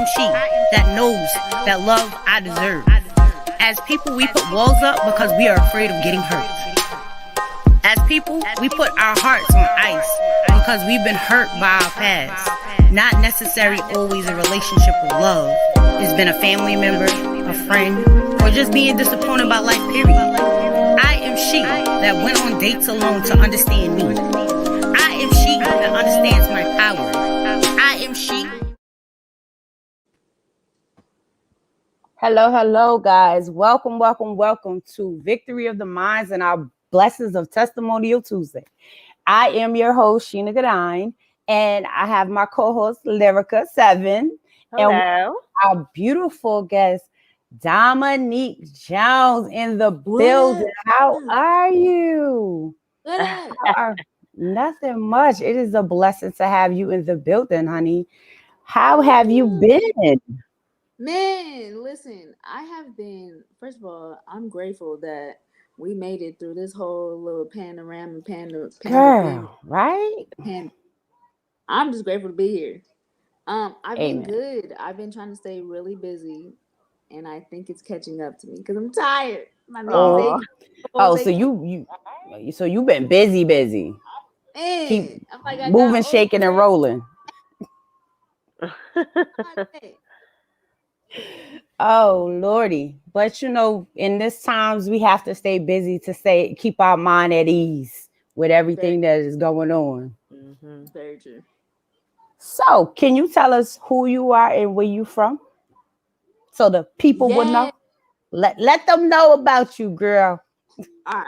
am she that knows that love I deserve. As people, we put walls up because we are afraid of getting hurt. As people, we put our hearts on ice because we've been hurt by our past. Not necessarily always a relationship with love. It's been a family member, a friend, or just being disappointed by life, period. I am she that went on dates alone to understand me. I am she that understands my power. I am she. Hello, guys. Welcome to Victory of the Minds and our Blessings of Testimonial Tuesday. I am your host, Sheena Godine, and I have my co-host, Lyrica 7. Hello. And our beautiful guest, Dominique Jones, in the building. How are you? Nothing much. It is a blessing to have you in the building, honey. How have you been? Man, listen, I have been, first of all, I'm grateful that we made it through this whole little panorama, Girl, right? I'm just grateful to be here. I've Amen. been good. I've been trying to stay really busy, and I think it's catching up to me because I'm tired. My knees ache. So you've been busy. Man, Keep I'm like, I moving, got shaking, and rolling. Oh Lordy. But in this times we have to stay busy to keep our mind at ease with everything that is going on. Mm-hmm. Very true. So can you tell us who you are and where you from? So the people would know. Let them know about you, girl. All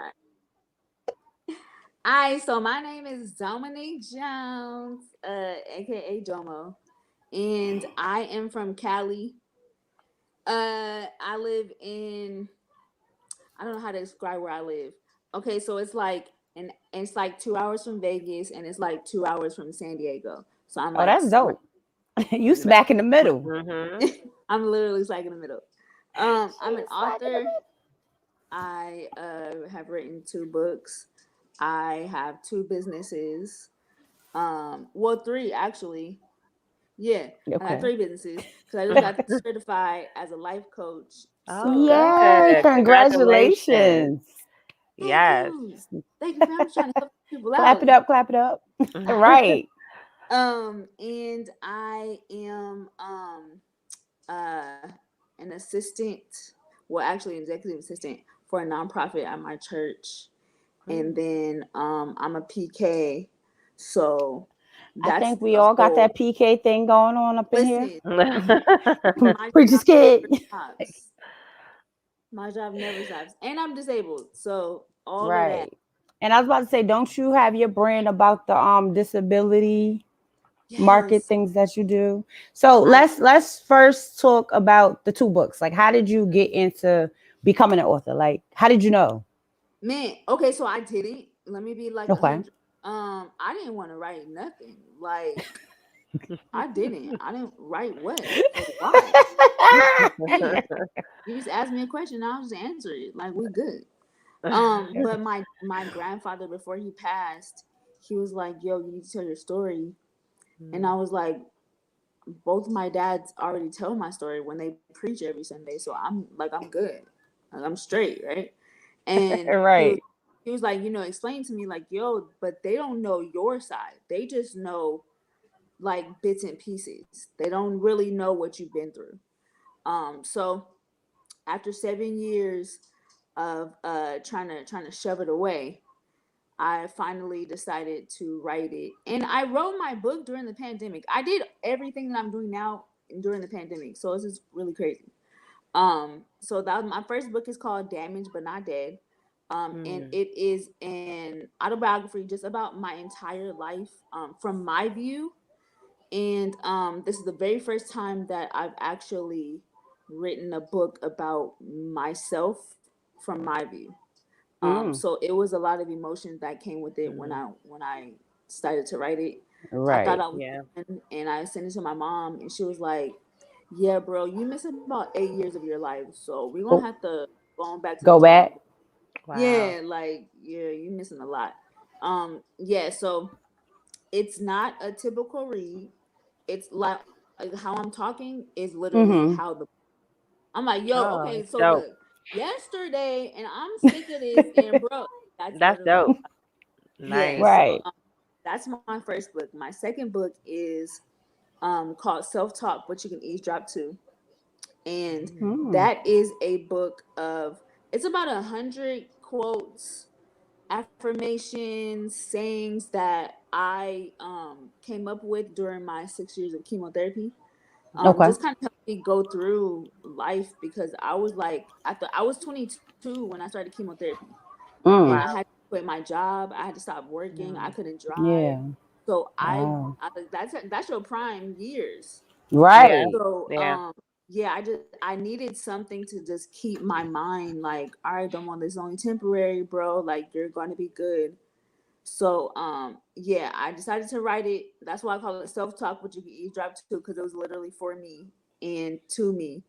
right. So my name is Dominique Jones, aka Domo, and I am from Cali. I live in, I don't know how to describe where I live. Okay, so it's like it's like 2 hours from Vegas and it's like 2 hours from San Diego. So I'm like, that's dope. You smack in the middle. Mm-hmm. I'm literally like in the middle. I'm an author. I have written 2 books. I have 2 businesses. Well, 3 actually. Yeah, okay. I have 3 businesses because I just got certified as a life coach. So yay! Congratulations! Yes. Thank you. I'm trying to help people out. Clap it up. Right. And I am an assistant. Well, actually, an executive assistant for a nonprofit at my church, and then I'm a PK. So I think we all got that PK thing going on up in here. Preacher's kid. My job never stops, and I'm disabled, so all right. of that. And I was about to say, don't you have your brand about the disability market things that you do? So let's first talk about the 2 books. Like, how did you get into becoming an author? Like, how did you know? Man, okay, so I didn't. Let me be like, okay. I didn't want to write nothing. Like, I didn't write what? Why? You just asked me a question, I'll just answer it. Like, we good. But my grandfather, before he passed, he was like, "Yo, you need to tell your story," and I was like, both my dads already tell my story when they preach every Sunday, so I'm good, like, I'm straight, right? And right. He was like, explain to me, like, yo, but they don't know your side. They just know like bits and pieces. They don't really know what you've been through. So after 7 years of trying to shove it away, I finally decided to write it. And I wrote my book during the pandemic. I did everything that I'm doing now during the pandemic. So this is really crazy. So that was, my first book is called Damaged But Not Dead. And it is an autobiography just about my entire life, from my view. And this is the very first time that I've actually written a book about myself from my view. So it was a lot of emotions that came with it when I started to write it. Right. I thought I was done, and I sent it to my mom, and she was like, "Yeah, bro, you missing about 8 years of your life, so we're gonna have to go back to go back." Wow. Yeah, like, yeah, you missing a lot. Yeah, so it's not a typical read. It's like like how I'm talking is literally Mm-hmm. how the I'm like, yo, Oh, okay, so dope. look, yesterday, and I'm sick of this, and bro, that's That's literally, dope. yeah. Nice. So Right. that's my first book. My second book is called Self Talk: What You Can Eavesdrop To, and Mm. Mm. that is a book of it's about 100 quotes, affirmations, sayings that I came up with during my 6 years of chemotherapy. Okay. Just kind of helped me go through life because I was like, I was 22 when I started chemotherapy, and I Mm. had to Wow. quit my job. I had to stop working. I Mm. couldn't drive. Yeah. So Wow. that's your prime years. Yeah. Right. So Yeah. yeah, I needed something to just keep my mind like, all right, don't want this only temporary, bro. Like you're going to be good. So yeah, I decided to write it. That's why I call it self talk, which you can eavesdrop to, because it was literally for me and to me.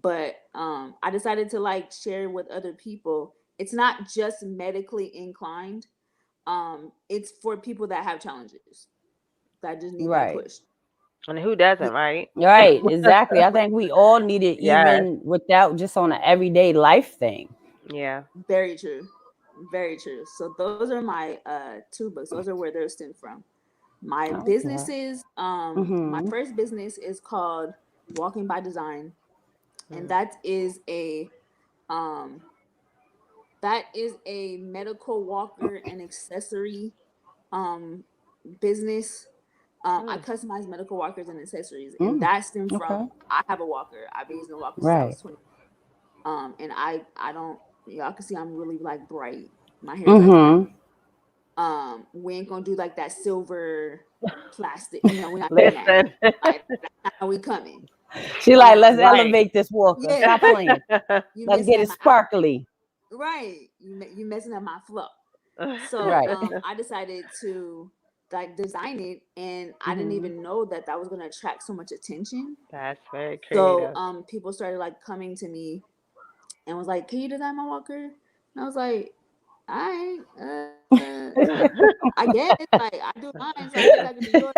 But I decided to like share with other people. It's not just medically inclined. It's for people that have challenges that just need that Right. push. And who doesn't, right? Right. Exactly. I think we all need it, Yes. even without just on an everyday life thing. Yeah. Very true. Very true. So those are my two books. Those are where they're stemmed from. My Okay. businesses, my Mm-hmm. first business is called Walking by Design, and Mm. um that is a medical walker and accessory um business. I Mm. customize medical walkers and accessories, and Mm. that stemmed from Okay. I have a walker. I've been using a walker since I was Right. 20. And I don't, y'all can see I'm really like bright. My hair is like orange. Mm-hmm. We ain't gonna do like that silver plastic. You know, we're not doing that. Listen. Like that's not how we coming. She like, let's Um, Right. elevate this walker. yeah, Stop playing. you Let's messing get up it my sparkly. right. You messing up my flow. So Right. I decided to like design it, and I didn't Mm-hmm. even know that that was gonna attract so much attention. That's very So creative. people started like coming to me and was like, "Can you design my walker?" And I was like, "I I guess like I do mine, so I guess I could do yours."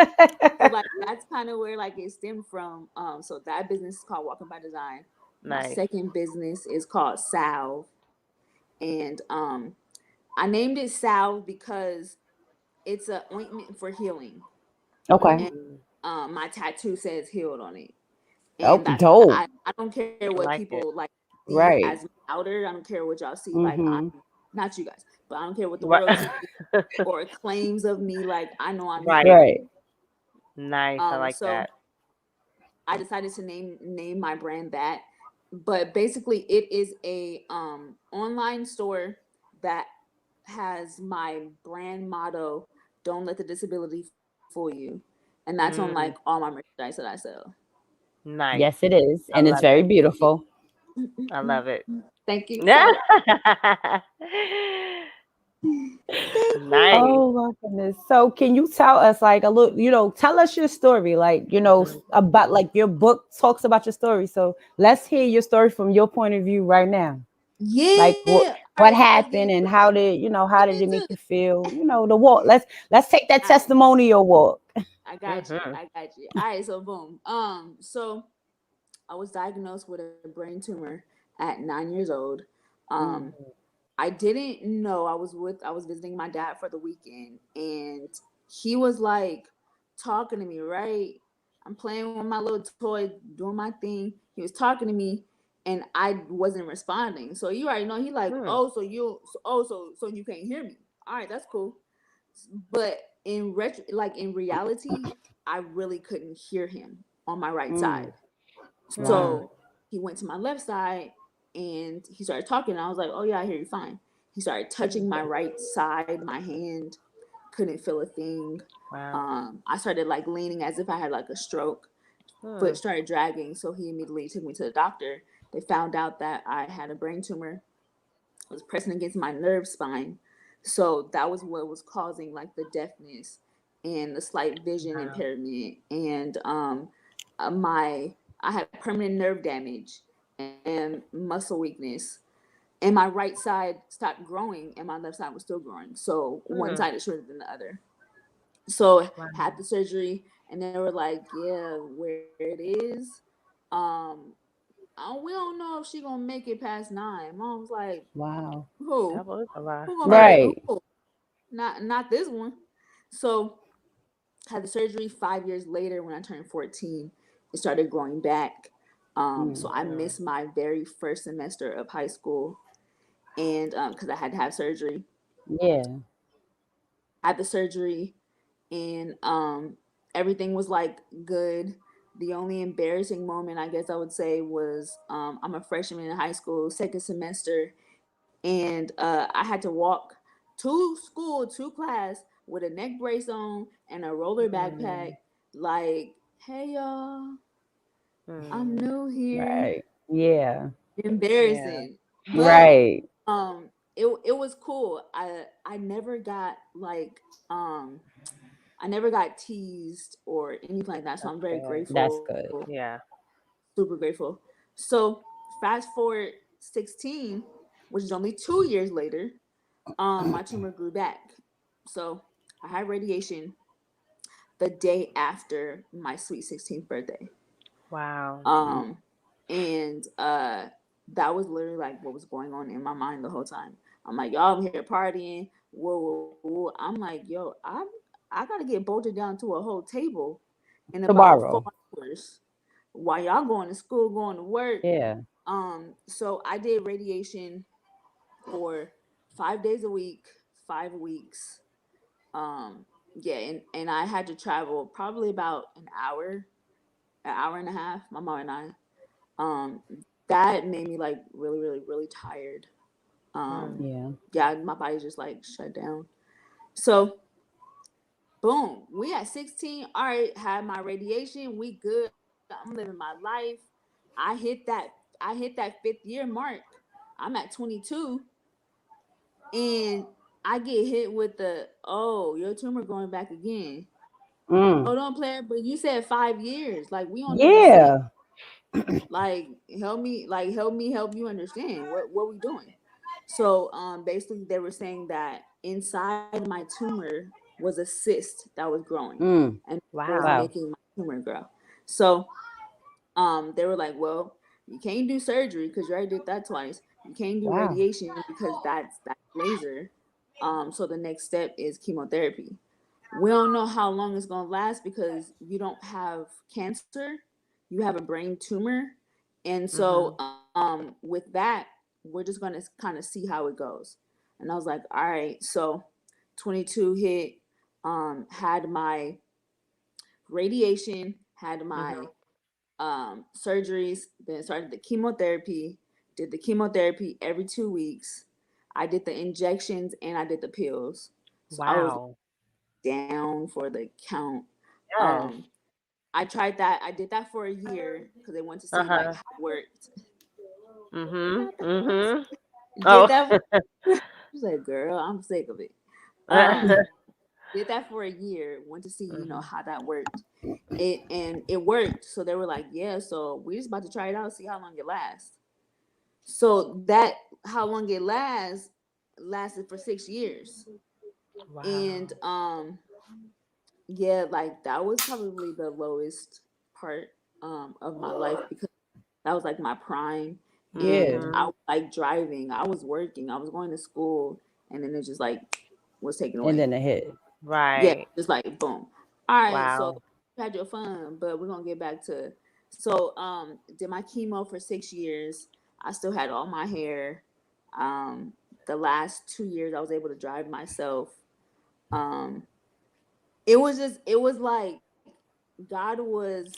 So like that's kind of where like it stemmed from. So that business is called Walking by Design. My Nice. second business is called Salve, and I named it Salve because it's an ointment for healing, Okay. and Mm. my tattoo says healed on it, Oh, and that's dope. I don't care I what like people it. like see Right. as outer. I don't care what y'all see. Like I'm Mm-hmm. not you guys, but I don't care what the Right. world sees or claims of me. Like I know I'm Right. healed. Right. Nice. I like So that. I decided to name my brand that. But basically, it is a online store that has my brand motto: "Don't let the disability fool you," and that's on like all Mm. my merchandise that I sell. Nice. Yes, it is. I And it's love very it. Yeah. beautiful. I love it. Thank you so much. Thank you. Nice. Oh my goodness. So can you tell us like a little, tell us your story, like, Mhm. about like your book talks about your story. So let's hear your story from your point of view right now. Like Yeah. All what right. So let's get happened into and it. how Get did it into make you it. feel? The walk. Let's take that All right. testimonial walk. I got you. Mhm. I got you. All right. So boom. So I was diagnosed with a brain tumor at 9 years old. Um, Mm. I didn't know I was visiting my dad for the weekend, and he was like talking to me, right? I'm playing with my little toy, doing my thing. He was talking to me, and I wasn't responding. So you already know he like, Mm. oh, so you can't hear me. All right, that's cool. But like in reality, I really couldn't hear him on my right Mm. side. Mm. Wow. So he went to my left side and he started talking. And I was like, oh, yeah, I hear you fine. He started touching my right side, my hand, couldn't feel a thing. Wow. I started like leaning as if I had like a stroke. Foot Mm. started dragging. So he immediately took me to the doctor. They found out that I had a brain tumor. It was pressing against my nerve spine. So that was what was causing like the deafness and the slight vision Wow. impairment. And my I had permanent nerve damage and muscle weakness. And my right side stopped growing and my left side was still growing. So one Mm. side is shorter than the other. So Wow. had the surgery, and they were like, yeah, where it is, we don't know if she gonna make it past 9. Mom was like, Wow. who? That was a lot. Who gonna make Right. it? Right. Who? Not this one. So had the surgery 5 years later when I turned 14. It started growing back. So I missed my very first semester of high school, and because I had to have surgery. Yeah. I had the surgery, and everything was like good. The only embarrassing moment, I guess I would say, was I'm a freshman in high school, second semester, and I had to walk to school, to class with a neck brace on and a roller backpack. Mm, Like, hey y'all, I'm mm, new here. Right. Yeah. yeah. Embarrassing, but Right. it was cool. I never got like I never got teased or anything like that. So That's I'm very good. That's grateful, good. Yeah. super grateful. So fast forward 16, which is only 2 years later, my tumor grew back. So I had radiation the day after my sweet 16th birthday. Wow. Um, and that was literally like what was going on in my mind the whole time. I'm like, y'all, I'm here partying. Whoa, whoa, whoa. I'm like, yo, I gotta get bolted down to a whole table in about four Tomorrow. hours while y'all going to school, going to work. Yeah. So I did radiation for 5 days a week, 5 weeks. Yeah, and I had to travel probably about an hour and a half, my mom and I. Um, that made me like really, really, really tired. Mm, Yeah. Yeah, my body just like shut down. So boom, we at 16. All right, had my radiation. We good. I'm living my life. I hit that. I hit that 5th year mark. I'm at 22, and I get hit with the your tumor going back again. Mm. Hold on, player. But you said 5 years. Like we on number six. Yeah. Like help you understand what we doing. So basically they were saying that inside my tumor was a cyst that was growing, Mm. and it was wow. Wow. making my tumor grow. So they were like, well, you can't do surgery because you already did that twice. You can't do Wow. radiation because that's laser. So the next step is chemotherapy. We don't know how long it's gonna last because you don't have cancer, you have a brain tumor, and so Mhm. with that, we're just gonna kind of see how it goes. And I was like, all right, so 22 hit, had my radiation, had my Mhm. surgeries, then started the chemotherapy, did the chemotherapy every 2 weeks. I did the injections and I did the pills. So I was Wow. down for the count. Yes. Um, I tried that. I did that for a year because they wanted to see like Uh-huh. how it worked. Mhm. Not that fast. Mhm. Did Oh. that. I was like, girl, I'm sick of it. Um, did that for a year. Went to see, Mhm. how that worked. It worked. So they were like, yeah. So we just about to try it out, see how long it lasts. So that how long it lasted for 6 years, and Wow. yeah, like that was probably the lowest part of my life because that was like my prime, and Yeah. I Mhm. was like driving, I was working, I was going to school, and then it just like was taken And away. then it hit. Yeah, Right. just like boom. All right, so Wow. you had your fun, but we're gonna get back to so did my chemo for 6 years. I still had all my hair. Um the last 2 years I was able to drive myself. Um it was like God was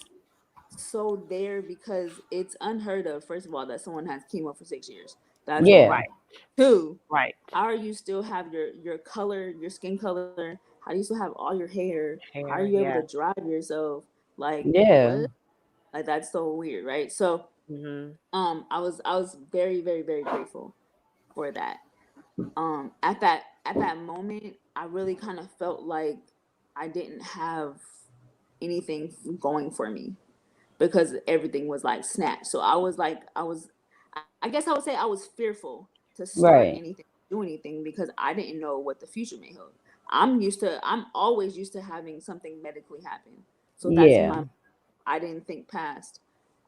so there because it's unheard of, first of all, that someone has chemo for 6 years. That's one. Yeah. Right. Two, Right. how are you still have your color, your skin color? How do you still have all your hair? How are you Hair. able to Yeah. drive yourself? Like Yeah. what? Like that's so weird, right? So Mhm. I was very, very, very grateful for that. At that moment, I really kind of felt like I didn't have anything going for me because everything was like snatched. So I was like, I guess I would say I was fearful to start Right. anything, do anything because I didn't know what the future may hold. I'm always used to having something medically happen. So that's Yeah. my, I didn't think past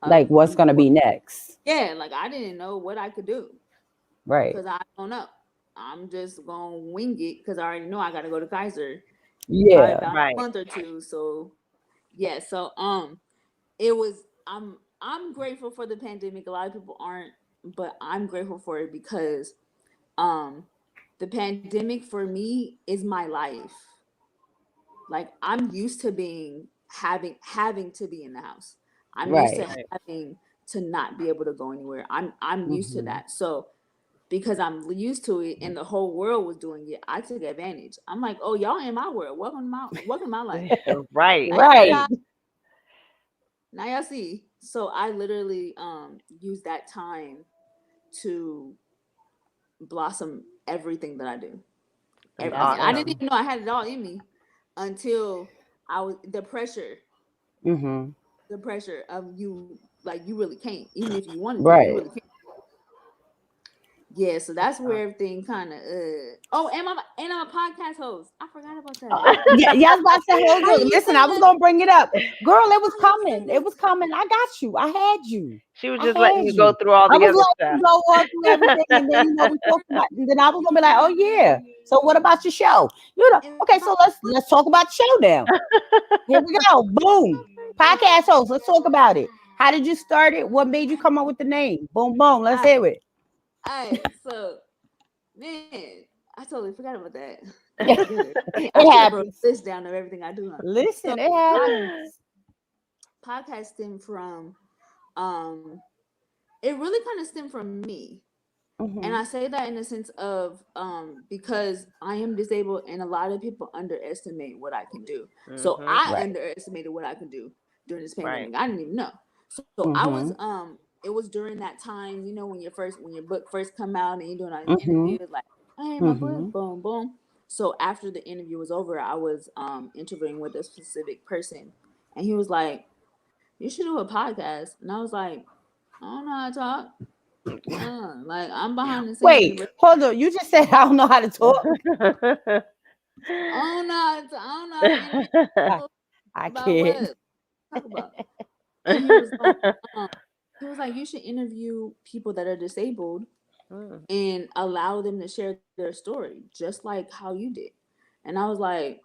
Like of what's gonna be next? yeah, like I didn't know what I could do Right. because I don't know. I'm just gonna wing it because I already know I gotta go to Kaiser probably Yeah. about Right. a month or two. So yeah, so it was I'm grateful for the pandemic. A lot of people aren't, but I'm grateful for it because um the pandemic for me is my life. Like I'm used to being having to be in the house. I'm used Right. to Right. having to not be able to go anywhere. I'm used to Hmm. that. So because I'm used to it and the whole world was doing it, I took advantage. I'm like, oh, y'all in my world. Welcome to my life. Right. Now y'all see Right. now y'all see. So I literally use that time to blossom everything that I do. That's I mean, I didn't awesome. even know I had it all in me until I was Hmm. the pressure of you, like you really can't, even if you wanted to, you Right. really can't. Yeah, so that's Uh, where everything kind of. Oh, and I'm a podcast host. I forgot about that. Yeah, yeah, I was about to say, hold How on. you Listen, say I was that? gonna bring it up. Girl, it was How you say coming. It that? was coming. I got you. I had you. She was I just letting had you go you. through all I the was other letting stuff. you go all through everything, and then we talked about, and then I was gonna be like, oh yeah. So what about your show? If Okay, I so let's talk about the show now. Here we go. Boom. Podcast host. Let's talk about it. How did you start it? What made you come up with the name? Boom, boom. Let's I, hear it. so man, I totally forgot about that. Oh my goodness, I It should have wrote happens. a list down of everything I do. Huh? So Listen, it pod, happens. podcast stemmed from um, it really kind of stemmed from me. And Hmm. I say that in the sense of because I am disabled and a lot of people underestimate what I can do. So Mhm. I Right. underestimated what I could do during this Right. pandemic. I didn't even know. So I was Hmm. it was during that time, you know, when your book first come out and you're doing all these Hmm. interviews like, hey, my Hmm. book, boom, boom. So after the interview was over, I was interviewing with a specific person and he was like, you should do a podcast. And I was like, I don't know how to talk. Like I'm behind the scenes. Wait, hold on. You just said I don't know how to talk. I don't know how to interview people I about can't. what talk about. And um, he was like, you should interview people that are disabled Mm. and allow them to share their story, just like how you did. And I was like,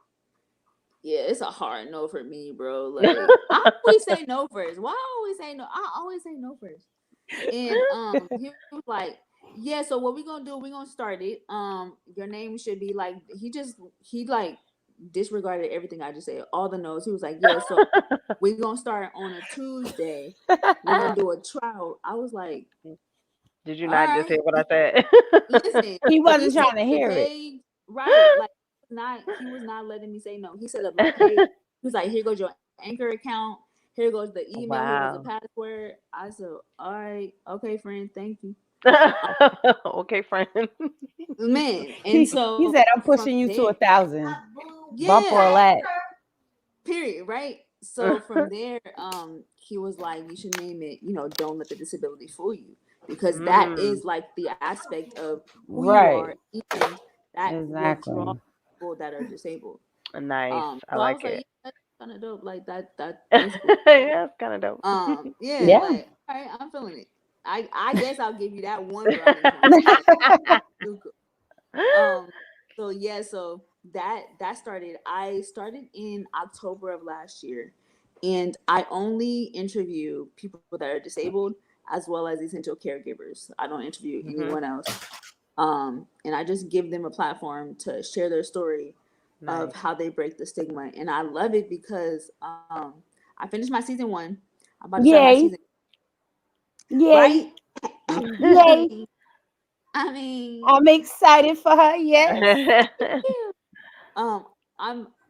yeah, it's a hard no for me, bro. Like I always say no first. Why I always say no? I always say no first. And he was like, yeah, so what we gonna do, we gonna start it. Your name should be like he like disregarded everything I just said, all the no's. He was like, yeah, so we gonna start on a Tuesday. We're gonna do a trial. I was like, Did you all not just right. hear what I said? Listen, He he wasn't set trying to the hear it. page right. Like he was not letting me say no. He set up my page. He was like, here goes your anchor account. Here goes the email. Here goes the Wow. password. I said, all right, okay, friend, thank you. Okay, friend. Man, and He so said, I'm from pushing you to there, 1,000. Bump yeah, all that. period, right? So from there, he was like, you should name it, you know, don't let the disability fool you, because that Mm, is like the aspect of who you are, Right. and that will draw Exactly. people that are disabled. nice. I So I like was like, it. yeah, that's kind of dope, like that's cool. Yeah, it's kind of dope. Yeah, Yeah. like all right, I'm feeling it. I guess I'll give you that one brownie point. Like, too cool. Um, so yeah, so that started. I started in October of last year, and I only interview people that are disabled as well as essential caregivers. I don't interview Mhm. anyone else. And I just give them a platform to share their story of Nice. how they break the stigma, and I love it because I finished my season one. I'm about to start my season, Yay. right? Yay. I Yay. mean, I mean, I'm excited for her. Yes. um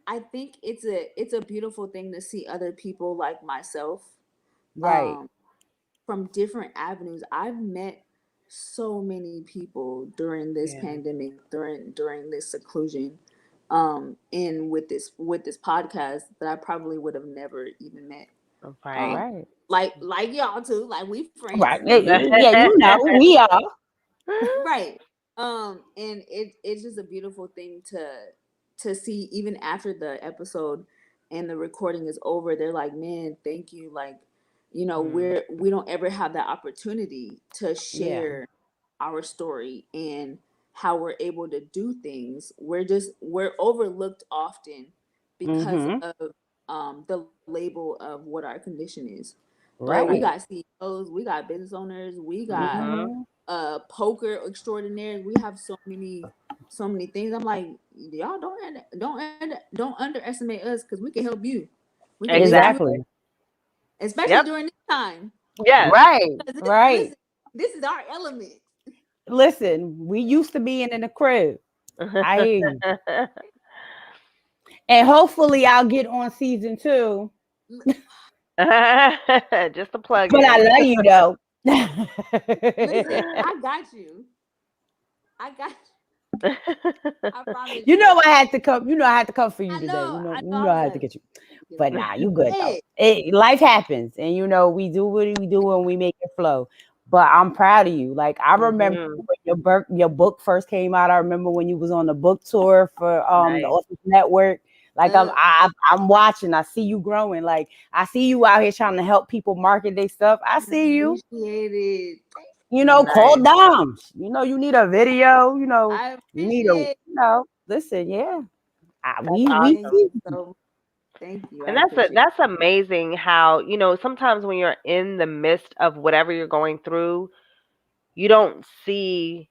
I think it's a beautiful thing to see other people like myself Right. um from different avenues. I've met so many people during this Yeah. pandemic, during this seclusion, and with this podcast that I probably would have never even met. Right. Um Right. like y'all too, like we friends. Right. Yeah, you know, we are. Right. And it's just a beautiful thing to see even after the episode and the recording is over, they're like, man, thank you. Like, you know, Mm. we don't ever have that opportunity to Yeah. share our story and how we're able to do things. We're overlooked often because Mm-hmm. of the label of what our condition is. But we Right. got CEOs, we got business owners, we got Mhm. Mm-hmm. poker extraordinaires. We have so many things. I'm like, y'all don't underestimate us because we can help you. We can lift you up, Exactly. Exactly. especially Yep. during this time. Yes. Right. 'Cause Right. this is our element. Listen, we used to being in the crib. I hear you. And hopefully I'll get on season 2. Just to plug But I in. love you though. Listen, I got you. I got you. I promise You you. know I had to come. You know I had to come for you I today. know. I You know. know I I was had to like, get you. get But him. nah, you good though. Hey, Life happens, and we do what we do, and we make it flow. But I'm proud of you. Like I remember Mhm. when your book first came out. I remember when you was on the book tour for the Nice. Office Network. Like uh, I'm watching. I see you growing. Like I see you out here trying to help people market their stuff. I I see you. appreciate it. Call Nice. Doms. You need a video. I You need a. appreciate. Listen, yeah. That's We Thank awesome. see. you so. Thank you. I And appreciate. that's amazing how, sometimes when you're in the midst of whatever you're going through, you don't see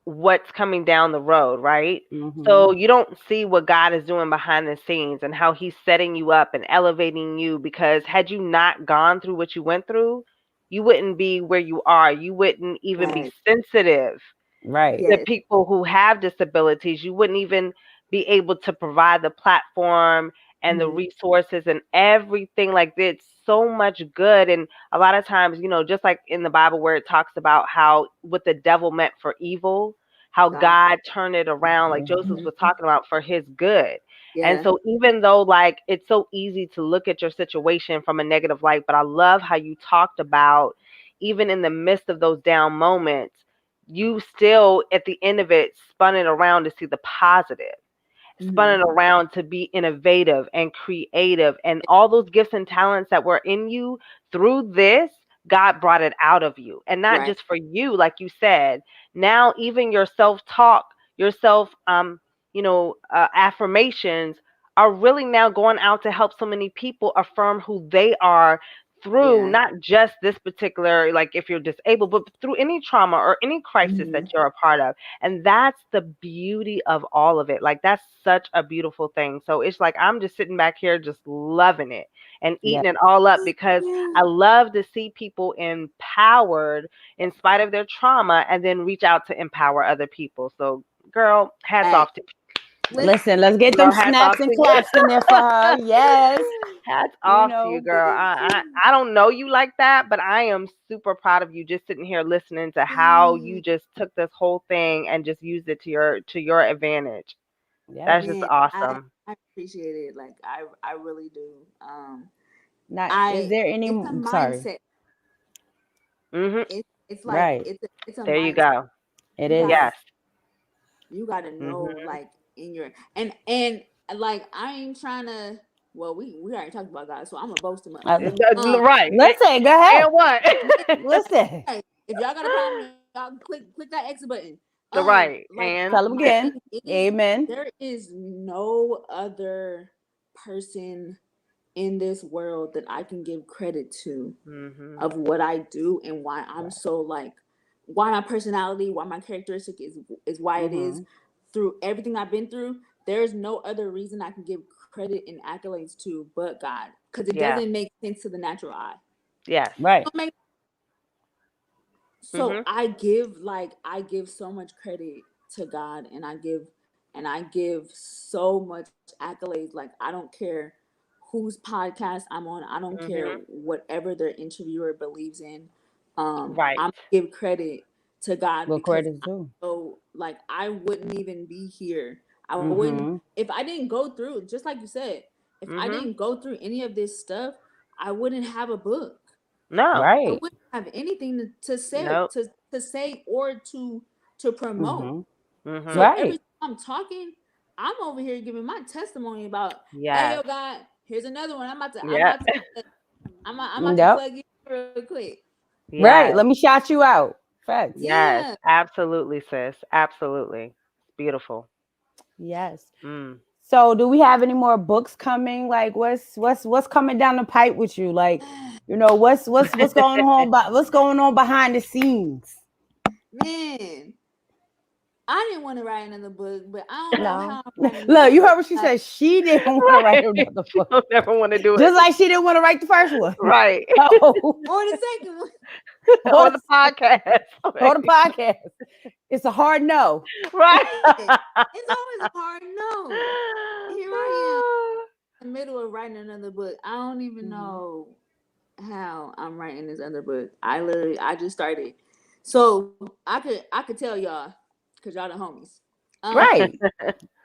what's coming down the road, right? Mm-hmm. So you don't see what God is doing behind the scenes and how he's setting you up and elevating you, because had you not gone through what you went through, you wouldn't be where you are. You wouldn't even be Right. sensitive Right. to Yes. people who have disabilities. You wouldn't even be able to provide the platform and the Mhm. resources and everything. Like, it's so much good. And a lot of times, just like in the Bible where it talks about how what the devil meant for evil, how God. God turned it around, like Joseph Mhm. Mhm. was talking about, for his good. And Yeah. so even though, like, it's so easy to look at your situation from a negative light, but I love how you talked about, even in the midst of those down moments, you still at the end of it spun it around to see the positive, spun Mhm. it around to be innovative and creative, and all those gifts and talents that were in you through this, God brought it out of you. And not Right. just for you, like you said, now even your self-talk, your self affirmations are really now going out to help so many people affirm who they are through Yeah. not just this particular, like if you're disabled, but through any trauma or any crisis that Mhm. you're a part of. And that's the beauty of all of it. Like, that's such a beautiful thing. So it's like I'm just sitting back here just loving it and Yeah. eating it all up, because Yeah. I love to see people empowered in spite of their trauma and then reach out to empower other people. So, girl, hats Hey, off to listen. Listen, let's get them hats off snaps and to you. claps in there for her. Yes. Hats off to you, girl. Thank I don't know you like that, but I am super proud of you, just sitting here listening to how you you. just took this whole thing and just used it to your advantage. Yep. That's just Man, awesome. I appreciate it. Like I really do. Not is I there any it's a sorry. mindset. Mhm. It's like Right. it's a There you mindset. go. It You is. gotta Yes. know, Mhm. like, in your and like, I ain't trying to. Well, we already talked about God, so I'm gonna boast him up. Um, Right. Listen, go ahead. And what? Listen. hey, if y'all got a problem, y'all click that exit button. Right. Like, And Tell them my again. thing is, Amen. there is no other person in this world that I can give credit to mhm. of what I do and why I'm Right. so, like, why my personality, why my characteristic is why it is. Mm-hmm. Through everything I've been through, there's no other reason I can give credit and accolades to but God, because it Yeah. doesn't make sense to the natural eye. Yes. Right. So Mhm. I give so much credit to God, and I give so much accolades. Like, I don't care whose podcast I'm on. I don't care Mhm. whatever their interviewer believes in. Right. I'm give credit to God, What because credits do? so, like, I wouldn't even be here. I wouldn't Mm-hmm. if I didn't go through, just like you said, if I Mhm. didn't go through any of this stuff, I wouldn't have a book. No. I Right. wouldn't have anything to say Nope. to say or to promote. Mm-hmm. Mhm. So Right. every time I'm talking, I'm over here giving my testimony about, hey, Yes. yo, God, here's another one. Yep. I'm about to Yep. plug you real quick. Right. Yes. Let me shout you out. Facts. Yes. Yeah. Absolutely, sis. Absolutely. Beautiful. Yes. Mm. So do we have any more books coming? Like what's coming down the pipe with you? Like, what's going on behind the scenes? Man, I didn't want to write another book, but I don't know No. how I'm writing another Look, you book. heard what she Like, said. She didn't want to write Right. another She book. don't never want to do it. Just like she didn't want to write the first one. Right. Oh, or the second one. or On the podcast. or the podcast. It's a hard no. Right. Yeah, it's always a hard no. Here I am in the middle of writing another book. I don't even know how I'm writing this other book. I just started. So I could tell y'all, because y'all the homies. Right.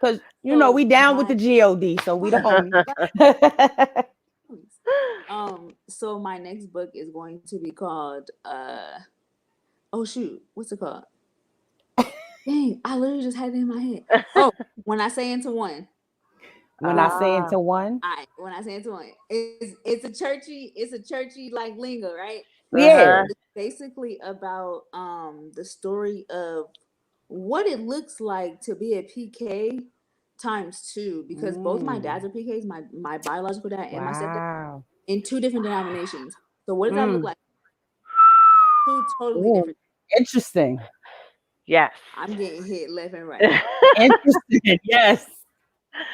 Because So we down with my the God, so we the homies. so my next book is going to be called oh shoot, what's it called? Dang, I literally just had it in my head. Oh, when I say into one. When I say into one. When I say into one, it's a churchy like lingo, right? Yeah. It's basically about the story of what it looks like to be a PK times two, because both my dads are PKs, my biological dad and my stepdad, Wow. in two different denominations. So what does that look Mm. like? Two totally Ooh, different. interesting. Yes. I'm getting hit left and right. Interesting. Yes.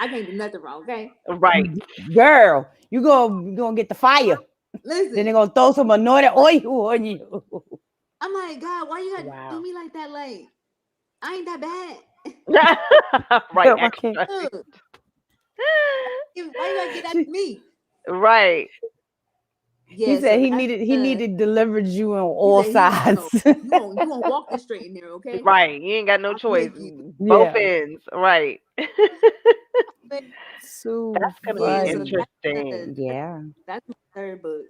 I can't do nothing wrong, okay? Right. Girl, you gonna get the fire. Then Listen, they're gonna throw some anointed oil on you. I'm like, God, why you gotta do Wow. me like that? Like, I ain't that bad. Right. Okay. Extra. Look, why you gotta get at She- me? Right. He Yeah, said so he that's needed delivered you on he all said he gonna sides. no, you gonna walk this straight in there, okay? Right. You ain't got no I'm choice. with you. Both Yeah. ends. Right. So That's gonna be Yeah, so funny. interesting. Yeah. that's my third book.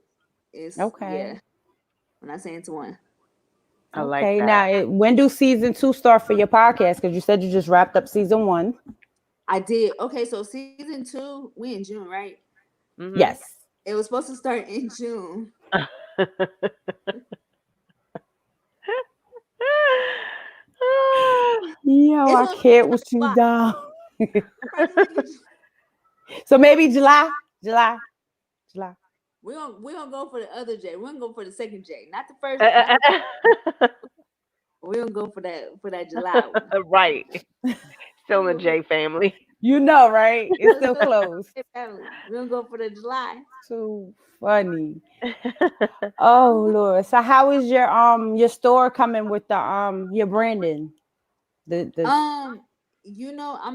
It's Okay. when I say into one. I like Okay. that. Now, when do season 2 start for your podcast? Because you said you just wrapped up season 1. I did. Okay, so season 2, we in June, right? Mm-hmm. Yes. It was supposed to start in June. Yo, It's I supposed can't to with you start down. approximately. So maybe July. We're gonna go for the other J. We're gonna go for the second J, not the first. Not the, we're gonna go for that July one. Right. Still We're in the gonna go J family. You know, right? It's still for closed. the family. We're gonna go for the July. So funny. Oh Lord. So how is your store coming with the your branding? The I'm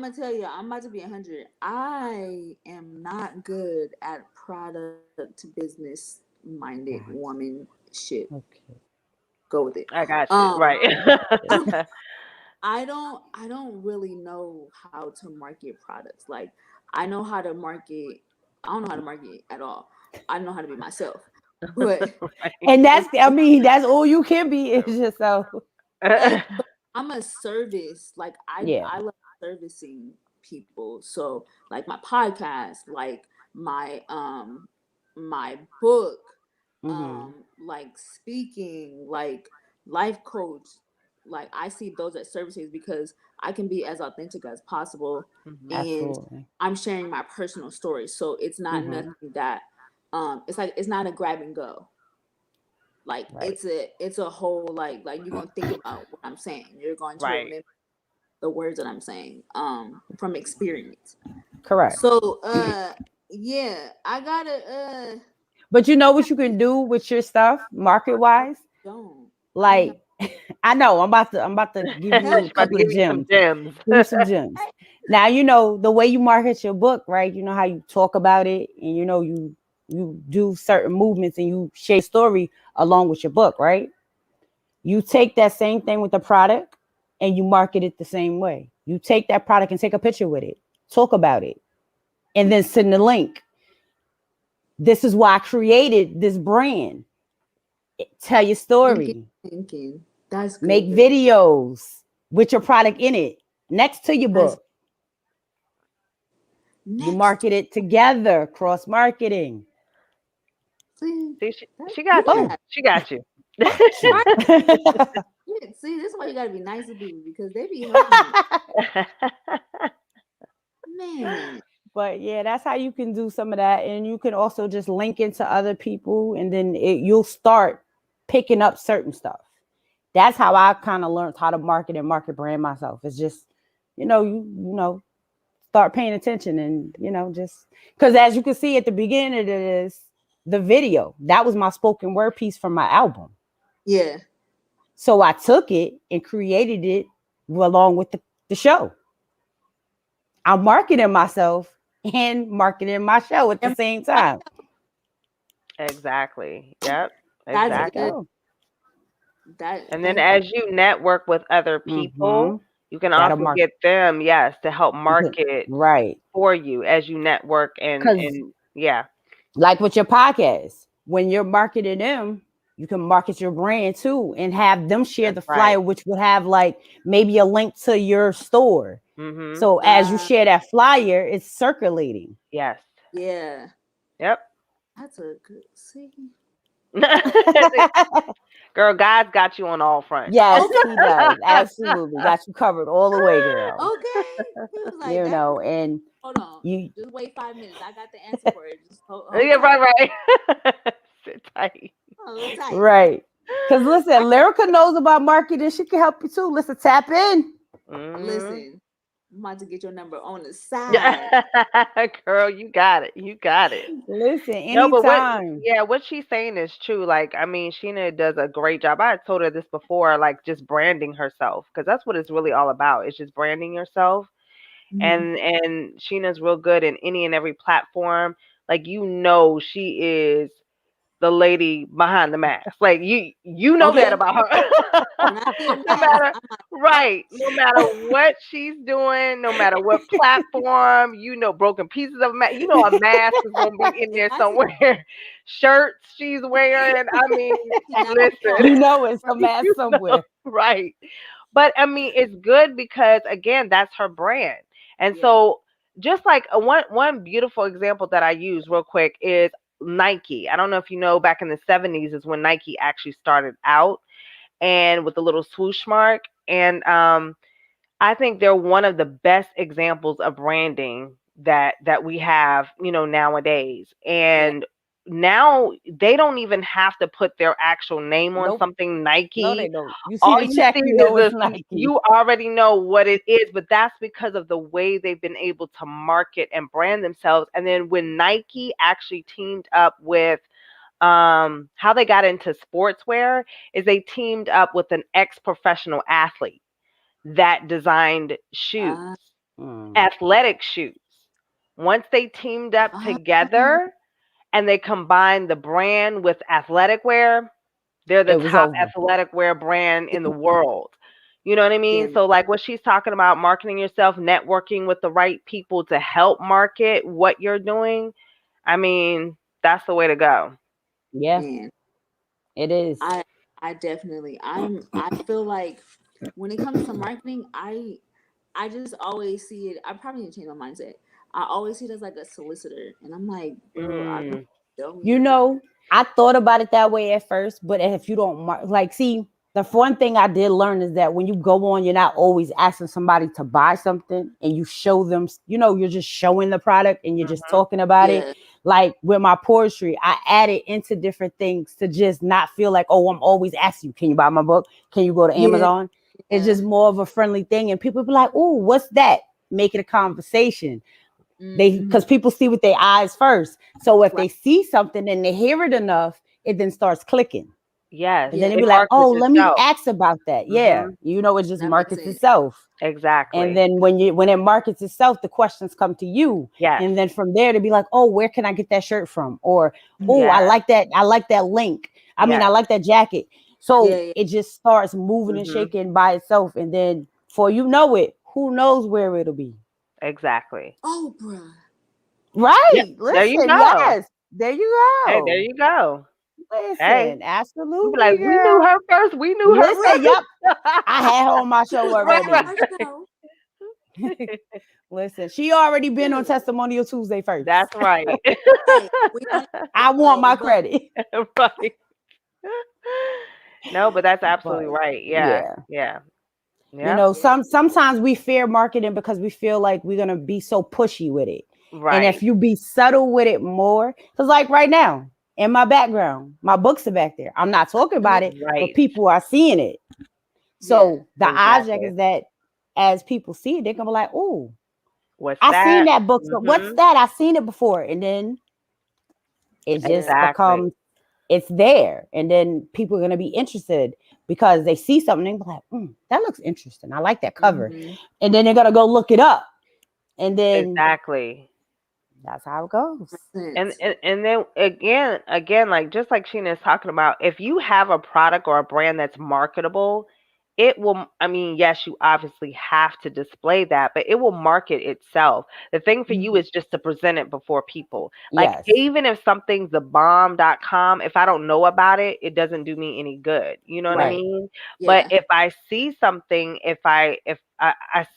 gonna tell you, I'm about to be 100. I am not good at product business minded woman shit. Okay. Go with it. I got you. Um, Right. I don't really know how to market products. Like, I know how to market. I don't know how to market at all. I know how to be myself, but And when that's all you can be is yourself. but I'm a service. Like, Yeah. I love servicing people. So like my podcast, like my book, Mm-hmm. like speaking, like life coach. Like, I see those as services because I can be as authentic as possible, Mhm. and Absolutely. I'm sharing my personal story. So it's not Mm-hmm. nothing that it's like, it's not a grab and go. Like, Right. it's a whole, like you're gonna think about what I'm saying. You're going to Right. remember the words that I'm saying from experience. Correct. So yeah, I gotta But you know what you can do with your stuff, market I wise? don't I don't have Like I know I'm about to give you help a She's about to couple of give you some gems. gems. Give you some gems. Now you know the way you market your book, right? You know how you talk about it, and you do certain movements and you share story along with your book, right? You take that same thing with the product and you market it the same way. You take that product and take a picture with it, talk about it, and then send the link. This is why I created this brand. Tell your story. thinking. That's Make good. videos with your product in it next to your That's book. You Next. market it together, cross marketing. See, See, that, she you got gotta you. Oh, have She got you. got you. shit. See, this is why you gotta be nice to people because they be helping you. Man. But yeah, that's how you can do some of that, and you can also just link into other people, and then you'll start picking up certain stuff. That's how I kind of learned how to market and market brand myself. It's just, you know, start paying attention, and just because as you can see at the beginning of this, the video that was my spoken word piece from my album. Yeah. So I took it and created it along with the show. I'm marketing myself and marketing my show at the And same time. Exactly. Yep. that's There you Exactly. good. go. That And then and as you network with other Mm-hmm. people, you can That'll also mark. get them, yes, to help market Right. for you as you network and Because and yeah. like with your podcast, when you're marketing them, you can market your brand too and have them share That's the right. flyer, which would have like maybe a link to your store. Mhm. So as you uh share that flyer, it's circulating. Yes. yeah. Yep. That's a good see. Girl, God's got you on all fronts. Yes, Okay. he does. Absolutely. Got you covered all the way, girl. Okay. He was like You that. know, and Hold on. you Just wait 5 minutes. I got the answer for it. Just hold Yeah, tight. right. Sit tight. Hold tight. right. Because I listen, Lyrica knows about marketing. She can help you too. Listen, tap in. Mhm. listen. I'm about to get your number on the side. Yeah. Girl, you got it. You got it. Listen, No, but anytime. what she's saying is true. Like, I mean, Sheena does a great job. I had told her this before, like just branding herself, because that's what it's really all about. It's just branding yourself. Mhm. And Sheena's real good in any and every platform. Like, she is the lady behind the mask. Like, you know that Okay. about her. When I see a No mask, matter I'm like, right, no matter what she's doing, no matter what platform, broken pieces of a mask is gonna be in if there I see somewhere. Shirts she's wearing. I mean, she not You listen, qualified. know it's a Right. mask you know, somewhere. right. But I mean, it's good because again, that's her brand. And Yeah. so just like one beautiful example that I use real quick is Nike. I don't know if you know, back in the 70s is when Nike actually started out and with the little swoosh mark. And I think they're one of the best examples of branding that we have, nowadays. Yeah. And now they don't even have to put their actual name on Nope. something No, they Nike. don't. You see All the you check, see you is know it's this, Nike. you already know what it is, but that's because of the way they've been able to market and brand themselves. And then when Nike actually teamed up with how they got into sportswear is they teamed up with an ex-professional athlete that designed shoes, Uh, Mm. athletic shoes. Once they teamed up uh, together and they combined the brand with athletic wear, they're the It was top over. athletic wear brand in the world. You know what I yeah. mean? So, like what she's talking about, marketing yourself, networking with the right people to help market what you're doing. I mean, that's the way to go. Yeah, Man. it is. I I definitely I feel like when it comes to marketing, I just always see it. I probably need to change my mindset. I always see it as like a solicitor, and I'm like, bro, I don't Mm, sell me You anything. know, I thought about it that way at first, but if you don't like, see, the one thing I did learn is that when you go on, you're not always asking somebody to buy something, and you show them, you're just showing the product and you're just mhm. talking about it. Yeah. Like with my poetry, I added into different things to just not feel like, oh, I'm always asking you, can you buy my book? Can you go to Yeah. Amazon? It's Yeah. just more of a friendly thing. And people be like, oh, what's that? Make it a conversation. Hmm. Because people see with their eyes first. So if Right. they see something and they hear it enough, it then starts clicking. Yes, And then Yeah. they it be like, markets oh, let me itself. ask about that. Yeah. Mhm. It just That makes markets sense. itself. And Exactly. then when it markets itself, the questions come to you. Yes. And then from there to be like, oh, where can I get that shirt from? Or, oh, Mhm. I Yes. like that. I like that link. I mean, I Yes. like that jacket. Yeah. So Yeah. it just starts moving and Mhm. shaking by itself. And then before you know it, who knows where it'll be? Exactly. Oh, bruh. Yep. Right. There you Listen, go. yes. There you Hey, there go. you go. Hey, Listen, we be like, absolutely, we knew girl. her first. We knew her Listen, yep. first. I had her on my show She was on Right, already. our right. show. Listen, she already been on Testimonial Tuesday first. That's right. Right. We don't I want my but credit. Right. No, but that's absolutely But right. Yeah. yeah. Yeah. You Yep. know, sometimes we fear marketing because we feel like we're gonna be so pushy with it. And Right. if you be subtle with it more, because like right now, in my background, my books are back there. I'm not talking about it, but Right. people are seeing it. yeah. So the object Exactly. is that as people see it, they're gonna be like, "Oh, What's I seen that? that book. So what's Mm-hmm. that? I seen it before." And then it Yeah. just Exactly. becomes it's there, and then people are gonna be interested because they see something and be like, "That looks interesting. I like that cover," Mm-hmm. and then they're gonna go look it up, and then Exactly. that's how it goes. And, Sense. and and then again, like just like Sheena is talking about, if you have a product or a brand that's marketable, it will. I mean, yes, you obviously have to display that, but it will market itself. The thing for you Mm-hmm. is just to present it before people. Like Yes. even if something's the bomb.com, if I don't know about it, it doesn't do me any good. You know what I Right. Right. mean? But Yeah. if I see something, if I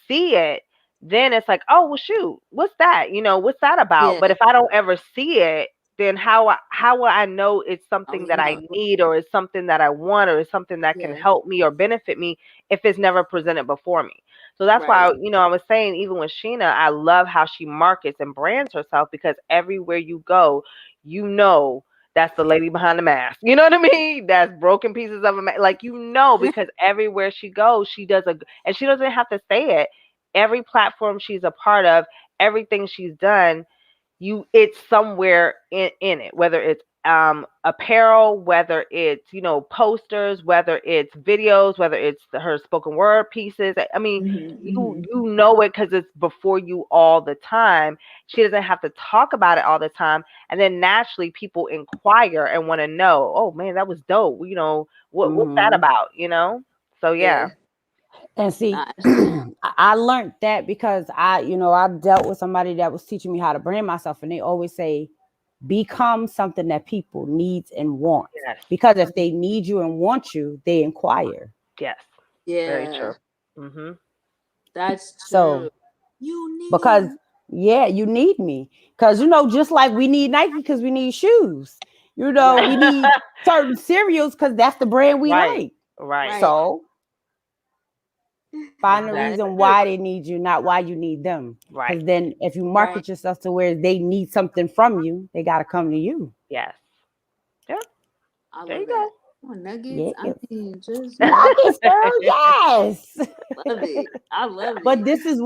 see it, then it's like, oh well, shoot, what's that? What's that about? Yeah. But if I don't ever see it, then how will I know it's Oh, something you that I know. need, or it's something that I want, or it's something that can Yeah. help me or benefit me if it's never presented before me? So that's Right. why, I was saying, even with Sheena, I love how she markets and brands herself, because everywhere you go, that's the lady behind the mask. You know what I mean? That's broken pieces of a mask. Like, because everywhere she goes, and she doesn't have to say it. Every platform she's a part of, everything she's done, it's somewhere in it, whether it's apparel, whether it's posters, whether it's videos, whether it's her spoken word pieces. I mean, Mm-hmm. you Mm-hmm. you know it because it's before you all the time. She doesn't have to talk about it all the time, and then naturally people inquire and want to know, oh man, that was dope, what's that Hmm. about. So yeah. Yeah. And see, Nah, that's true. I learned that because I dealt with somebody that was teaching me how to brand myself, and they always say, become something that people needs and wants. Yes. Because if they need you and want you, they inquire. Yes. Very Yeah. true. Mhm. That's true. So You because need. yeah, you need me. Because just like we need Nike because we need shoes. We Right. need certain cereals because that's the brand we Right. like. Right. Right. So find the Nah, that's reason Exactly. true. why they need you, not why you need them. Right. Because then if you Right. market yourself to where they need something from you, they gotta come to you. Yes. Yeah. I There love you that. go. Oh, nuggets. I Yes. mean, just Nuggets, girl, yes. love it. I love But it. this is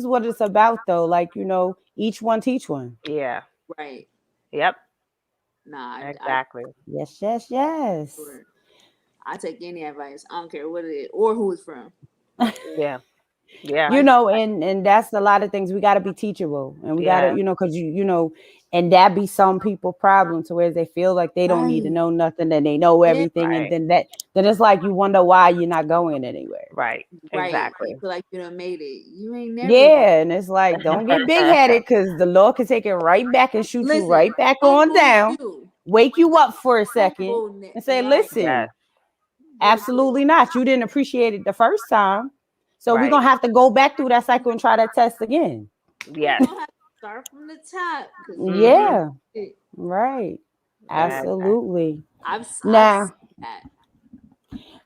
what it's about though. Like, each one teach one. Yeah. Right. Yep. Nah, I Exactly. Yes, yes, yes. sure. I take any advice. I don't care what it is or who it's from. Yeah. Yeah. Like, And that's a lot of things. We got to be teachable, and we got to, Yeah. because and that be some people problem to where they feel like they don't need to right. know nothing, and they know Yeah. everything, and Right. then it's like you wonder why you're not going anywhere. Right. Right. You Exactly. feel like you done made it. You ain't never gonna Yeah, and it's like don't get big headed because the Lord can take it right back and shoot you listen. right back on Humble down, you. wake you up for a second, Humble and say, right. Yes. listen, Real quick. absolutely not. You didn't appreciate it the first time, so we're Right. gonna have to go back through that cycle and try that test again. We Yes. gonna have to start from the top because you ain't Mhm. Yeah, it. right. Yeah. Exactly. Absolutely. I've seen Now, that.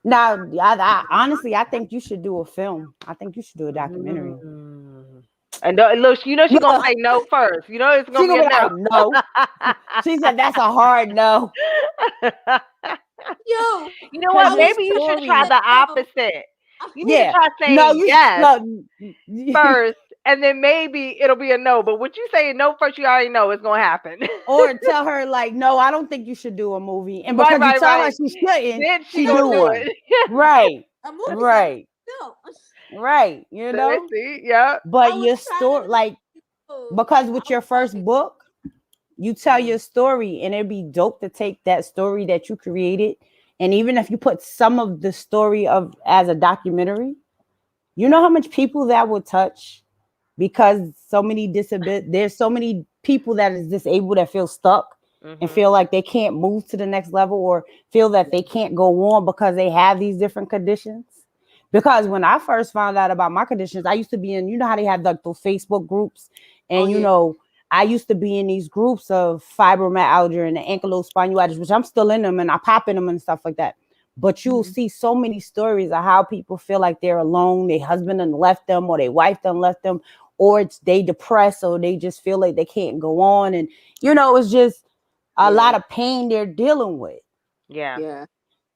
I honestly, I think you should do a film. I think you should do a documentary. Mm. And look, she gonna Look, say no first. It's gonna she be gonna a be like, no. no. She said that's a hard no. Yo, You know Cause what? I your was Maybe you should try say story, the no. opposite. I- You need to yeah. try No, saying you yes no. first, and then maybe it'll be a no. But what you say no first, you already know it's gonna happen. Or tell her like, no, I don't think you should do a movie. And Right, because you right, tell her right. she shouldn't, Then she she gonna do Exactly. do one. it. Right. A movie got Right. no. Right. See, yeah. But I was your trying story, to like, because like I with was your first like, book, you tell mm, your story, and it'd be dope to take that story that you created, and even if you put some of the story of as a documentary, you know Yeah. how much people that would touch, because there's so many people that is disabled that feel stuck and Mhm. feel like they can't move to the next level, or feel that yeah, they can't go on because they have these different conditions. Because when I first found out about my conditions, I used to be in, you know how they have like those Facebook groups, Oh and you yeah. know, I used to be in these groups of fibromyalgia and the ankylosing spondylitis, which I'm still in them, and I pop in them and stuff like that. But you'll Mhm. see so many stories of how people feel like they're alone, their husband done left them, or their wife done left them, or it's they depressed, or they just feel like they can't go on, and you know, it's just a lot Yeah. of pain they're dealing with. Yeah. Yeah.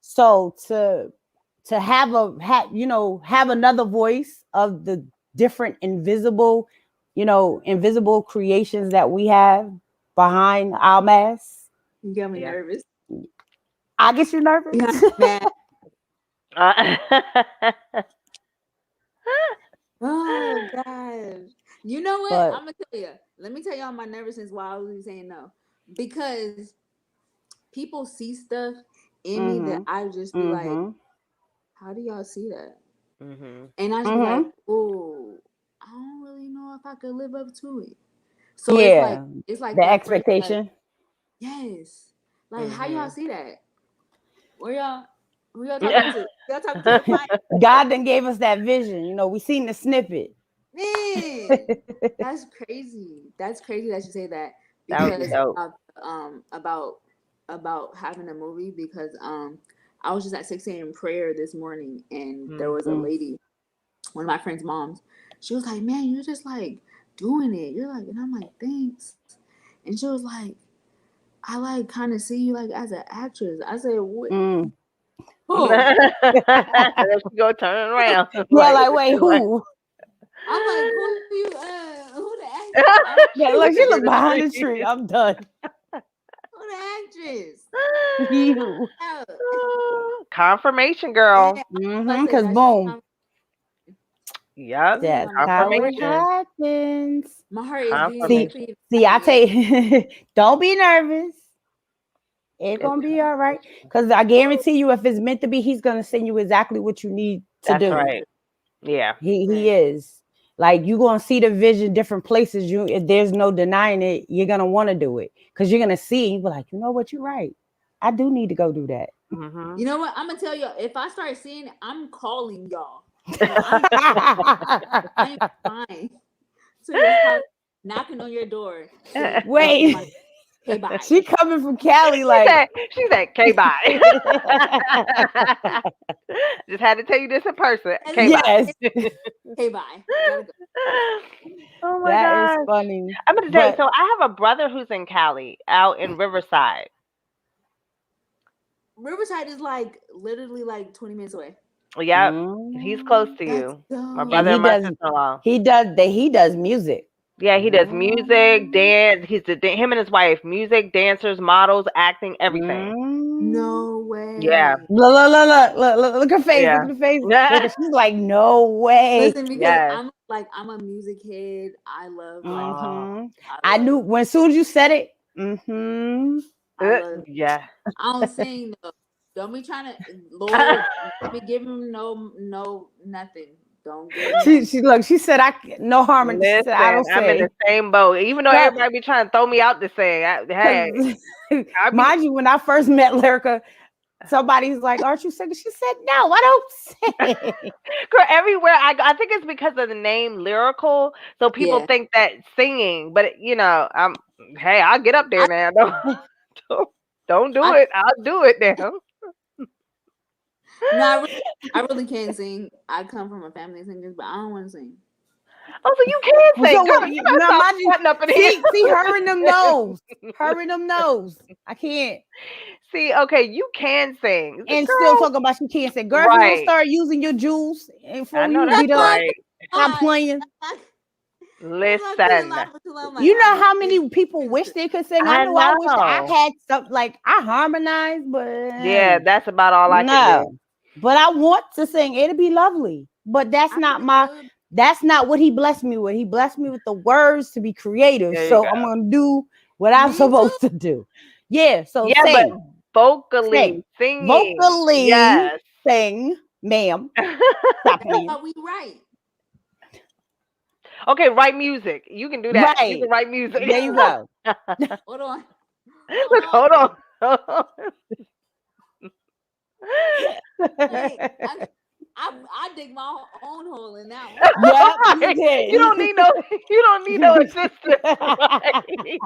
So to you know, have another voice of the different invisible, you know, invisible creations that we have behind our masks. You got me Yeah. nervous. I get you nervous. You got me mad. Uh, Oh gosh. You know what? But I'm gonna tell you. Let me tell y'all my nervousness why I was saying no. Because people see stuff in me that mhm. I just be like, Mhm. how do y'all see that? mhm. And I just be like, Mhm. oh, I don't really know if I could live up to it. So Yeah. it's like The that phrase, like, expectation. yes. Like how y'all Mhm. see that? Where y'all who y'all talking to? Y'all talking to the client? God then gave us that vision. You know, we seen the snippet. Man, that's crazy. That's crazy that you say that That would be because Yeah. dope. about having a movie because I was just at 6 a.m. prayer this morning and there was a Mm. lady, one of my friend's moms. She was like, "Man, you're just like doing it." You're like, and I'm like, "Thanks." And she was like, "I like kind of see you like as an actress." I said, "What? Mm. Who?" There she go turning around. Yeah, Like, like wait, like who? I'm like, "Who you? Who the actress? Yeah, she look, she looking through look the behind the tree. tree. I'm done. Who the actress?" You. Oh. Confirmation, Yeah, girl. I Mm-hmm. say Cause that's just boom, Yep. that's damn. how it Confirmation. happens. My heart is beating See, Confirmation. quickly. see, I tell you, don't be nervous. It's It's, gonna be all right. Cause I guarantee you, if it's meant to be, he's gonna send you exactly what you need to that's do. right. Yeah. He is. Like you gonna see the vision different places. You if there's no denying it, you're gonna want to do it. Cause you're gonna see, you be like, you know what, you're right. I do need to go do that. Mhm. You know what? I'm gonna tell y'all. If I start seeing it, I'm calling y'all. You know, I am fine to your house, knocking on your door, saying, "Okay, Wait, my okay, bye, she coming from Cali like She said, "Okay, bye." Just had to tell you this in person. Okay, bye. yes, okay, bye. Gotta go." Oh my that is gosh. funny. I'm going to tell you, But so I have a brother who's in Cali, out in Riverside. Riverside is like literally like 20 minutes away. Yep. He's close mm, to That's you. My and brother dope. and my sister-in-law. he does music. Yeah, he does music, Mm, dance. Him and his wife, music, dancers, models, acting, everything. mm. No Yeah. way. Look her face. Look Yeah. at the face. Look at she's like, no way. Listen, because Yes. I'm a music head. I love Oh. Hmm. I I knew love when as soon as you said it. Hmm. I love Yeah. I don't sing though. Don't be trying to Lord, don't be giving him no nothing. Don't give him nothing. She said no harmony. She said I Listen, don't I'm in the say. same boat. Even though everybody be trying to throw me out to sing, hey, Because I be mind you, when I first met Lyrica, somebody's like, "Aren't you singing?" She said, "No, I don't sing." girl, everywhere I go. I think it's because of the name lyrical, so people Yeah. think that singing. But I'm hey, I'll get up there I now. Don't, don't do I it. I'll do it now. no I really can't sing. I come from a family of singers, but I don't want to sing. Oh, so you can Well, sing, so what? girl. You better Now, stop mind you, sweating up in here. see her in them nose, her in them nose. I can't. See, okay, you can sing, And still girl. talking about she can't say, girl, if you don't Right. start using your jewels I before know you that's get up, right. stop I, playing. that's why I couldn't Listen, laugh until I'm like, You know how this many people wish they could sing? I I know I wish I know. had something like I harmonize, but Yeah, that's about all I can do. no. But I want to sing. It'd be lovely. But I really would. that's not what he blessed me with. He blessed me with the words to be creative. There you So go. I'm gonna do what I'm Me too. supposed to do. Yeah, so Yeah, but sing. vocally Sing. singing, Vocally yes. sing, ma'am. Stop That's playing. why we right. Okay, write music. You can do that. You Right. can write music. There you go. Hold on. Hold Look, on. hold on. Wait. I I dig my own hole in that one. Yep, you did. You don't need no assistance. Right?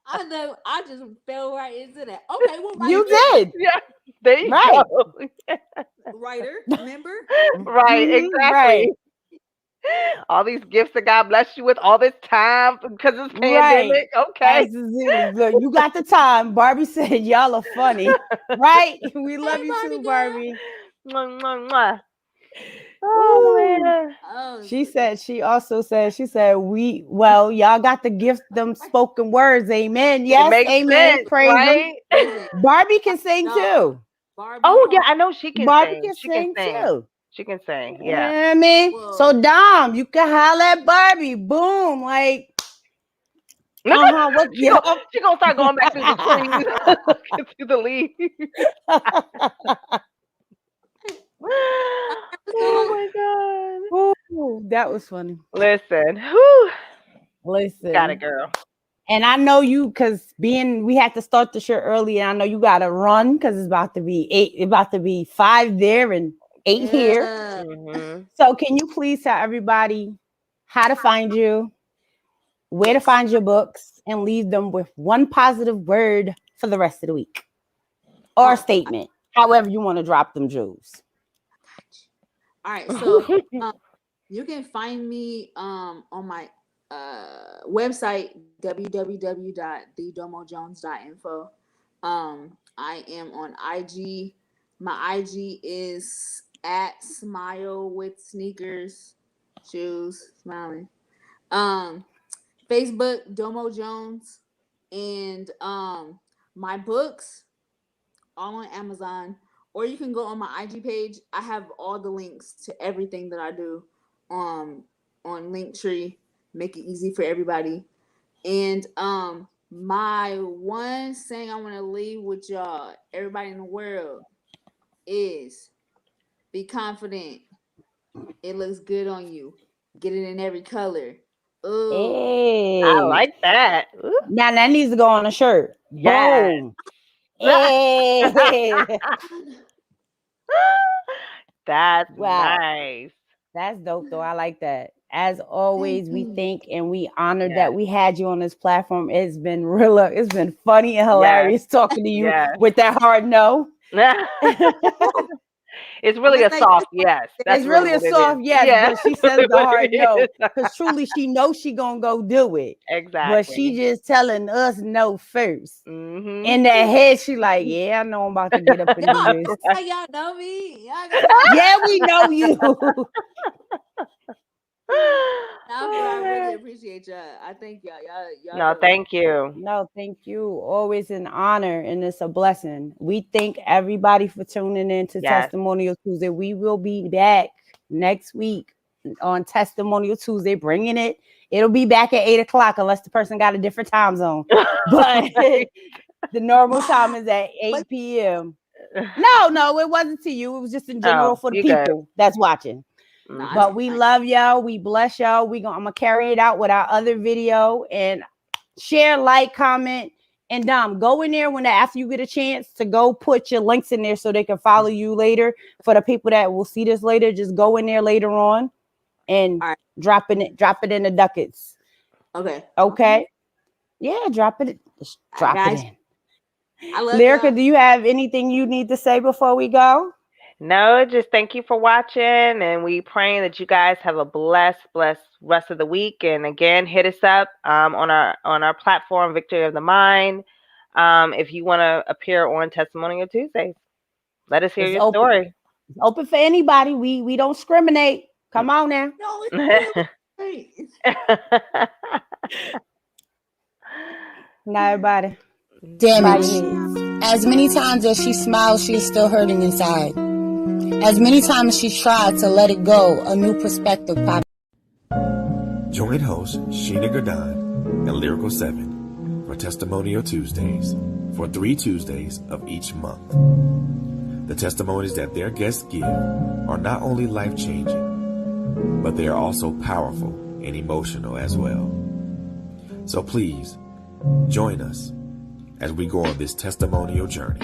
I know. I just fell right into that. Okay, well, You did. Yeah, there you Right. go. writer, member. Right, Mhm, exactly. right. All these gifts that God bless you with all this time because it's Right. pandemic. Okay. Absolutely. Look, you got the time. Barbie said y'all are funny. Right? We love Hey, you Barbie too, girl. Barbie. Mwah, mwah, mwah. Oh Woo. man. Oh, She said, y'all got to gift them spoken words. Amen. It Yes, makes amen. sense, Praise them. right? listen, Barbie can sing no, too. Barbie. Oh yeah, I know she can Barbie sing. can She can sing sing. too. She can sing. You Yeah. know what I mean? Well, So Dom, you can holler at Barbie. Boom. Like, what She gonna start going back through the trees, looking through the leaves. Oh my god. Ooh, that was funny. Listen. Whew. Listen. Got it, girl. And I know you, because we had to start the show early, and I know you gotta run because it's about to be 5 there and 8 here. yeah. Mm-hmm. So can you please tell everybody how to find you, where to find your books, and leave them with one positive word for the rest of the week, or a statement, however you want to drop them, Jules. All right, so you can find me on my website www.thedomojones.info. I am on IG. My IG is at smile with sneakers shoes smiling. Facebook Domo Jones, and my books all on Amazon, or you can go on my IG page. I have all the links to everything that I do on Linktree. Make it easy for everybody. And my one saying I want to leave with y'all, everybody in the world, is be confident. It looks good on you. Get it in every color. Ooh. Hey. I like that. Ooh. Now that needs to go on a shirt. Yes. Boom. Hey. That's Wow. nice. That's dope though. I like that. As always, we you. think and we honor Yes. that we had you on this platform. It's been it's been funny and hilarious talking to you Yes. with that hard no. It's really a soft yes. That's It's really a what it soft is. yes, Yeah. but she says the hard no because truly she knows she gonna go do it. Exactly. But she just telling us no first. Mm-hmm. In that head, she like, yeah, I know I'm about to get up and do Y'all, this. like y'all know me. Yeah, we know you. I really appreciate y'all. I thank y'all. Y'all No, dope. thank you. No, thank you. Always an honor, and it's a blessing. We thank everybody for tuning in to Yes. Testimonial Tuesday. We will be back next week on Testimonial Tuesday, bringing it. It'll be back at 8:00 unless the person got a different time zone. But the normal time is at 8 p.m. No, it wasn't to you. It was just in general for the you good. people that's watching. Mhm. But we love y'all. We bless y'all. I'm gonna carry it out with our other video, and share, like, comment, and go in there after you get a chance to go put your links in there so they can follow you later. For the people that will see this later, just go in there later on and drop it in the ducats. Okay. Yeah, drop it. Just drop it in. I love Lyrica, y'all. do you have anything you need to say before we go? No, just thank you for watching, and we praying that you guys have a blessed rest of the week. And again, hit us up on our platform, Victory of the Mind, if you want to appear on Testimonial Tuesdays. Let us hear your story. It's open for anybody. We don't discriminate. Come on now. No, it's Now, everybody. Damage. As many times as she smiles, she is still hurting inside. As many times as she tried to let it go, a new perspective popped. Join hosts Sheena Gerdine and Lyrical 7 for Testimonial Tuesdays for 3 Tuesdays of each month. The testimonies that their guests give are not only life-changing, but they are also powerful and emotional as well. So please, join us as we go on this testimonial journey.